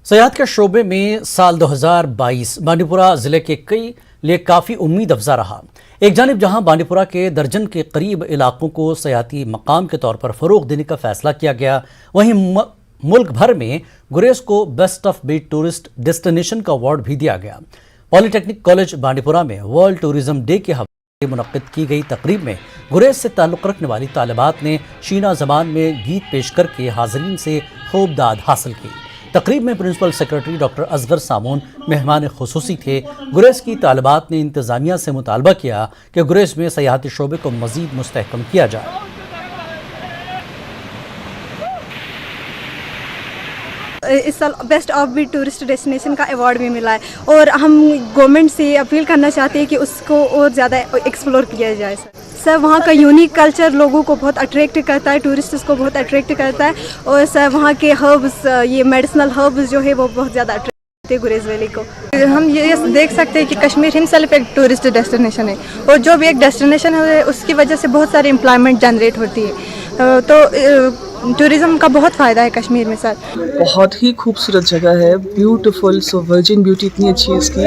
سیاحت کے شعبے میں سال 2022 بانڈی پورہ ضلع کے کئی لیے کافی امید افزا رہا۔ ایک جانب جہاں بانڈی پورہ کے درجن کے قریب علاقوں کو سیاحتی مقام کے طور پر فروغ دینے کا فیصلہ کیا گیا، وہیں ملک بھر میں گریز کو best of beat tourist destination کا ایوارڈ بھی دیا گیا۔ پولی ٹیکنک کالج بانڈی پورہ میں ورلڈ ٹورزم ڈے کے حوالے سے منعقد کی گئی تقریب میں گریز سے تعلق رکھنے والی طالبات نے شینا زبان میں گیت پیش کر کے حاضرین سے خوب داد حاصل کی۔ تقریب میں پرنسپل سیکرٹری ڈاکٹر اصغر سامون مہمان خصوصی تھے۔ گریز کی طالبات نے انتظامیہ سے مطالبہ کیا کہ گریز میں سیاحتی شعبے کو مزید مستحکم کیا جائے۔ اس سال best of beat tourist destination کا ایوارڈ بھی ملا ہے اور ہم گورنمنٹ سے اپیل کرنا چاہتے ہیں کہ اس کو اور زیادہ ایکسپلور کیا جائے۔ سر وہاں کا یونیک کلچر لوگوں کو بہت اٹریکٹ کرتا ہے، ٹورسٹس کو بہت اٹریکٹ کرتا ہے، اور سر وہاں کے ہربس، یہ میڈیسنل ہربس جو ہے وہ بہت زیادہ اٹریکٹ کرتے ہیں گریز ویلی کو۔ ہم یہ دیکھ سکتے ہیں کہ کشمیر ہم سیلف ایک ٹورسٹ ڈیسٹینیشن ہے، اور جو بھی ایک ڈیسٹینیشن ہے اس کی وجہ سے بہت ساری امپلائمنٹ جنریٹ ہوتی ہے، تو ٹورزم کا بہت فائدہ ہے کشمیر میں۔ سر بہت ہی خوبصورت جگہ ہے، بیوٹیفل، سو ورجن بیوٹی اتنی اچھی ہے اس کی۔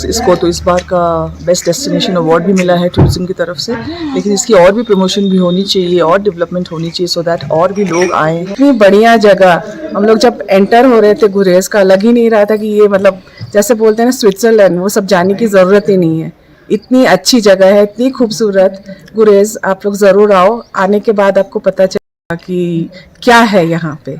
اس کو تو اس بار کا بیسٹ ڈیسٹینیشن ایوارڈ بھی ملا ہے ٹورزم کی طرف سے، لیکن اس کی اور بھی پروموشن بھی ہونی چاہیے اور ڈیولپمنٹ ہونی چاہیے، سو دیٹ اور بھی لوگ آئیں۔ اتنی بڑھیا جگہ، ہم لوگ جب انٹر ہو رہے تھے گریز کا لگ ہی نہیں رہا تھا کہ یہ مطلب جیسے بولتے ہیں نا سوئٹزرلینڈ، وہ سب جانے کی ضرورت ہی نہیں ہے۔ اتنی اچھی جگہ ہے، اتنی خوبصورت گریز، آپ لوگ ضرور آؤ، آنے کے بعد آپ کو پتہ چلے کہ کیا ہے یہاں پہ۔